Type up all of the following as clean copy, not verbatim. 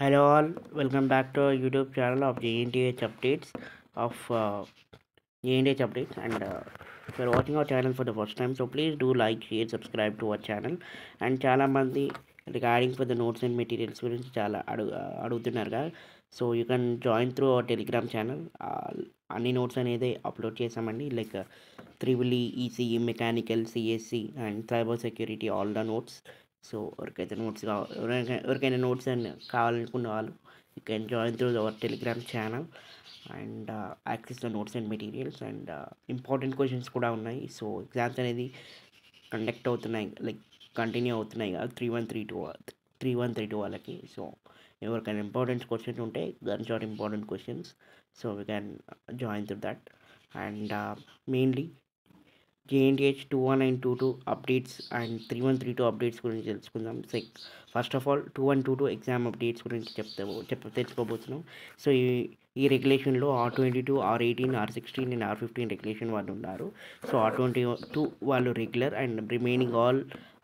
Hello all, welcome back to our YouTube channel of JNTH updates of JNTH updates and if you're watching our channel for the first time, so please do like, share, subscribe to our channel. And చాలా మంది regarding for the notes and materials గురించి చాలా అడుగుతున్నారు కదా. So you can join through our Telegram channel. అన్ని notes అనేది upload చేసామండి, like triple ECE, mechanical, CSC and cyber security, all the notes. So ఎవరికైతే నోట్స్ ఎవరికైనా నోట్స్ అండ్ కావాలనుకున్న వాళ్ళు you can join through our Telegram channel and access the notes and materials. And important questions కూడా ఉన్నాయి. So exams అనేది conduct అవుతున్నాయి, like continue అవుతున్నాయి కదా, 3132 వాళ్ళకి. సో ఎవరికైనా ఇంపార్టెంట్ క్వశ్చన్స్ ఉంటే gun shot important questions, so we can join through that. And mainly JNTH 21 and 22 updates and 3132 updates గురించి తెలుసుకుందాం. First of all 2122 exam updates గురించి తెలుసుకోబోతున్నాం. సో ఈ రెగ్యులేషన్లో R22, R18, R16 and R15 regulation వాళ్ళు ఉన్నారు. So R22 వాళ్ళు regular and remaining all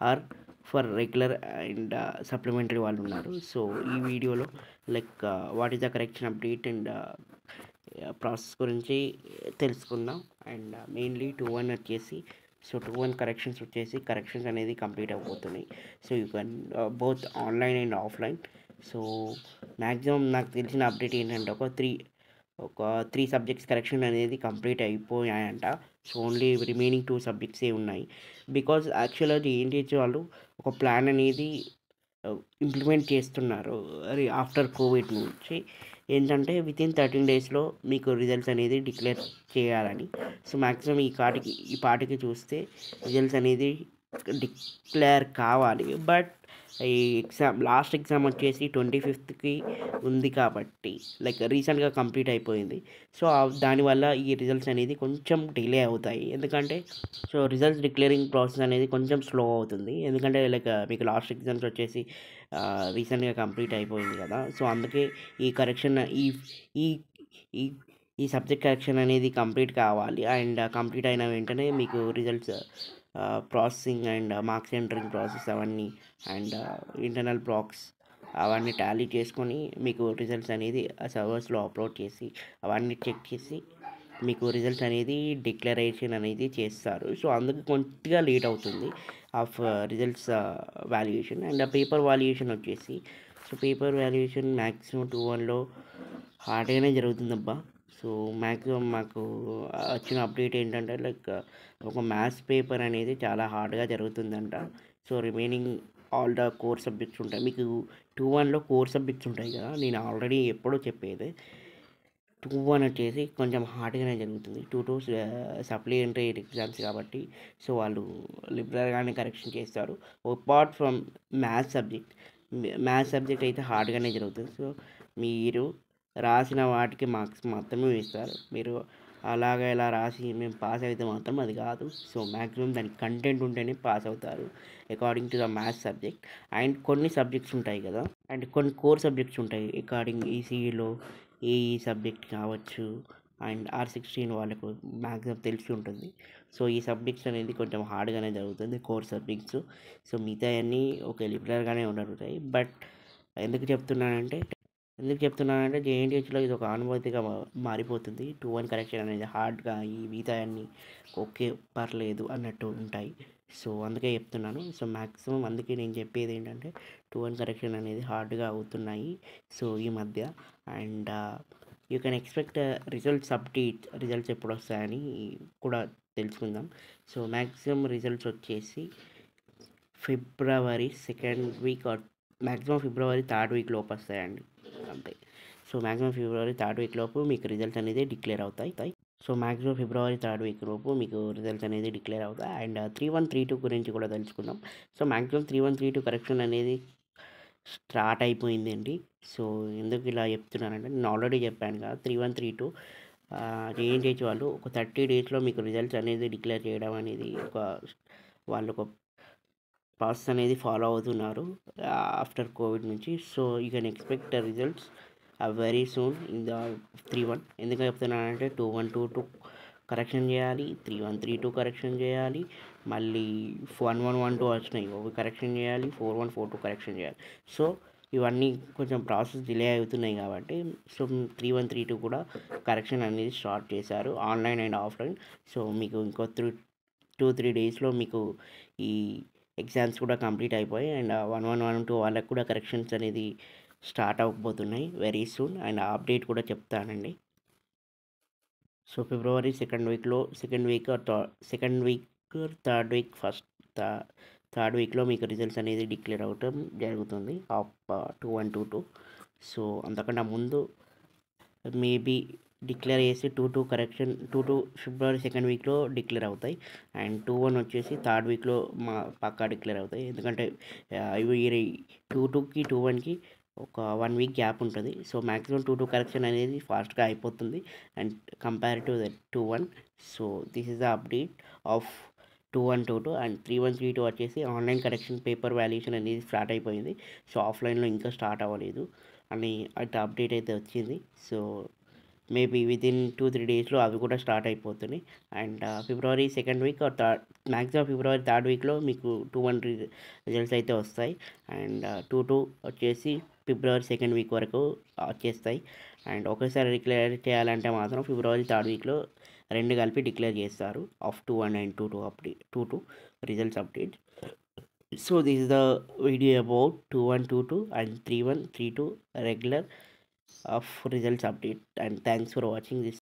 are for regular and supplementary వాళ్ళు ఉన్నారు. సో ఈ వీడియోలో like what is the correction update and process గురించి తెలుసుకుందాం. అండ్ మెయిన్లీ 21 వచ్చేసి, సో 21 కరెక్షన్స్ అనేది కంప్లీట్ అయిపోతున్నాయి. So you can both online and offline. So maximum నాకు తెలిసిన అప్డేట్ ఏంటంటే ఒక త్రీ సబ్జెక్ట్స్ కరెక్షన్ అనేది కంప్లీట్ అయిపోయాయంట. సో ఓన్లీ రిమైనింగ్ 2 సబ్జెక్ట్సే ఉన్నాయి. బికాజ్ యాక్చువల్గా ఏంటి వాళ్ళు ఒక ప్లాన్ అనేది ఇంప్లిమెంట్ చేస్తున్నారు ఆఫ్టర్ కోవిడ్ నుంచి. ఏంటంటే వితిన్ 13 డేస్లో మీకు రిజల్ట్స్ అనేది డిక్లేర్ చేయాలని. సో మ్యాక్సిమం ఈ పాటికి చూస్తే రిజల్ట్స్ అనేది డిక్లేర్ కావాలి. బట్ ఈ లాస్ట్ ఎగ్జామ్ వచ్చేసి 25th ఉంది కాబట్టి, లైక్ రీసెంట్గా కంప్లీట్ అయిపోయింది. సో దానివల్ల ఈ రిజల్ట్స్ అనేది కొంచెం డిలే అవుతాయి. ఎందుకంటే సో రిజల్ట్స్ డిక్లేరింగ్ ప్రాసెస్ అనేది కొంచెం స్లో అవుతుంది. ఎందుకంటే లైక్ మీకు లాస్ట్ ఎగ్జామ్స్ వచ్చేసి రీసెంట్గా కంప్లీట్ అయిపోయింది కదా. సో అందుకే ఈ కరెక్షన్ ఈ ఈ ఈ సబ్జెక్ట్ కరెక్షన్ అనేది కంప్లీట్ కావాలి. అండ్ కంప్లీట్ అయిన వెంటనే మీకు results processing and marks entering process అవన్నీ అండ్ ఇంటర్నల్ బ్లాక్స్ అవన్నీ టాలీ చేసుకొని మీకు రిజల్ట్స్ అనేది సర్వర్స్లో అప్లోడ్ చేసి అవన్నీ చెక్ చేసి మీకు రిజల్ట్స్ అనేది డిక్లరేషన్ అనేది చేస్తారు. సో అందుకు కొద్దిగా లేట్ అవుతుంది of results valuation. And paper valuation వచ్చేసి, సో పేపర్ వాల్యుయేషన్ మ్యాక్సిమం 21లో హార్డ్గానే జరుగుతుందబ్బా. సో మ్యాక్సిమం మాకు వచ్చిన అప్డేట్ ఏంటంటే లైక్ ఒక మ్యాథ్స్ పేపర్ అనేది చాలా హార్డ్గా జరుగుతుందంట. So remaining all the core subjects ఉంటాయి. మీకు 21లో కోర్ సబ్జెక్ట్స్ ఉంటాయి కదా, నేను ఆల్రెడీ ఎప్పుడో చెప్పేది. 21 వచ్చేసి కొంచెం హార్డ్గానే జరుగుతుంది. 22 సప్లిమెంటరీ ఎగ్జామ్స్ కాబట్టి సో వాళ్ళు లిబరల్గానే కరెక్షన్ చేస్తారు. అపార్ట్ ఫ్రమ్ మ్యాథ్స్ సబ్జెక్ట్ అయితే హార్డ్గానే జరుగుతుంది. సో మీరు రాసిన వాటికి మార్క్స్ మాత్రమే వేస్తారు. మీరు అలాగా ఇలా రాసి మేము పాస్ అయితే మాత్రం అది కాదు. సో మ్యాక్సిమం దానికి కంటెంట్ ఉంటేనే పాస్ అవుతారు according to the maths subject. And కొన్ని సబ్జెక్ట్స్ ఉంటాయి కదా, అండ్ కొన్ని కోర్ సబ్జెక్ట్స్ ఉంటాయి అకార్డింగ్ ఈసీఈలో. ఈ సబ్జెక్ట్ కావచ్చు అండ్ R16 వాళ్ళకు మ్యాక్సిమం తెలిసి ఉంటుంది. సో ఈ సబ్జెక్ట్స్ అనేది కొంచెం హార్డ్గానే జరుగుతుంది కోర్ సబ్జెక్ట్స్. సో మిగతా అన్నీ ఒక లిబరల్గానే జరుగుతాయి. బట్ ఎందుకు చెప్తున్నానంటే JNTHలో ఇది ఒక అనుభూతిగా మారిపోతుంది. 21 కరెక్షన్ అనేది హార్డ్గా, ఈ మిగతా అన్నీ ఓకే పర్లేదు అన్నట్టు ఉంటాయి. సో అందుకే చెప్తున్నాను. సో మ్యాక్సిమం అందుకే నేను చెప్పేది ఏంటంటే 21 కరెక్షన్ అనేది హార్డ్గా అవుతున్నాయి సో ఈ మధ్య. And you can expect results ఎప్పుడు వస్తాయని కూడా తెలుసుకుందాం. సో మ్యాక్సిమం రిజల్ట్స్ వచ్చేసి ఫిబ్రవరి 2nd week or maximum February 3rd week లోపు వస్తాయండి, అంతే. సో మ్యాక్సిమం ఫిబ్రవరి 3rd వీక్ లోపు మీకు రిజల్ట్స్ అనేది డిక్లేర్ అవుతాయి. సో మ్యాక్సిమం ఫిబ్రవరి 3rd వీక్ లోపు మీకు రిజల్ట్స్ అనేది డిక్లేర్ అవుతాయి. అండ్ 3132 గురించి కూడా తెలుసుకుందాం. సో మ్యాక్సిమం 3132 కరెక్షన్ అనేది స్టార్ట్ అయిపోయిందండి. సో ఎందుకు ఇలా చెప్తున్నానంటే నేను ఆల్రెడీ చెప్పాను కదా, 3132 JNTH వాళ్ళు ఒక 30 డేస్లో మీకు రిజల్ట్స్ అనేది డిక్లేర్ చేయడం అనేది వాళ్ళు ఒక ప్రాసెస్ అనేది ఫాలో అవుతున్నారు ఆఫ్టర్ కోవిడ్ నుంచి. So you can expect the results very soon in the 31. ఎందుకు చెప్తున్నానంటే 2122 కరెక్షన్ చేయాలి, 3132 కరెక్షన్ చేయాలి, మళ్ళీ 1112 వచ్చినాయి అవి కరెక్షన్ చేయాలి, 4142 కరెక్షన్ చేయాలి. సో ఇవన్నీ కొంచెం ప్రాసెస్ డిలే అవుతున్నాయి కాబట్టి సో 3132 కూడా కరెక్షన్ అనేది స్టార్ట్ చేశారు ఆన్లైన్ అండ్ ఆఫ్లైన్. సో మీకు ఇంకో 2-3 డేస్లో మీకు ఈ ఎగ్జామ్స్ కూడా కంప్లీట్ అయిపోయి అండ్ 1112 వాళ్ళకు కూడా కరెక్షన్స్ అనేది స్టార్ట్ అవ్వబోతున్నాయి వెరీ సూన్ అండ్ అప్డేట్ కూడా చెప్తానండి. సో ఫిబ్రవరి సెకండ్ వీక్ థర్డ్ వీక్లో మీకు రిజల్ట్స్ అనేది డిక్లేర్ అవ్వటం జరుగుతుంది ఆఫ్ 2122. సో అంతకన్నా ముందు మేబీ డిక్లేర్ చేసి 22 ఫిబ్రవరి సెకండ్ వీక్లో డిక్లేర్ అవుతాయి అండ్ 21 వచ్చేసి థర్డ్ వీక్లో పక్కా డిక్లేర్ అవుతాయి. ఎందుకంటే ఇవి 22కి 21కి ఒక 1 వీక్ గ్యాప్ ఉంటుంది. సో మ్యాక్సిమం 22 కరెక్షన్ అనేది ఫాస్ట్గా అయిపోతుంది and compare to the 21. So this is the update of 2122 and 3132 వచ్చేసి ఆన్లైన్ కరెక్షన్ పేపర్ వాల్యుయేషన్ అనేది స్టార్ట్ అయిపోయింది. సో ఆఫ్లైన్లో ఇంకా స్టార్ట్ అవ్వలేదు అని అయితే అప్డేట్ అయితే వచ్చింది. సో మేబీ వితిన్ 2-3 డేస్లో అవి కూడా స్టార్ట్ అయిపోతున్నాయి and February second week maximum February third వీక్లో మీకు 21 రిజల్ట్స్ అయితే వస్తాయి అండ్ 22 వచ్చేసి ఫిబ్రవరి సెకండ్ వీక్ వరకు వచ్చేస్తాయి అండ్ ఒకేసారి డిక్లేర్ చేయాలంటే మాత్రం ఫిబ్రవరి థర్డ్ వీక్లో రెండు కలిపి డిక్లేర్ చేస్తారు of 21 and 22 results update. So this is the video about 2122 and 3132 regular of results update and thanks for watching this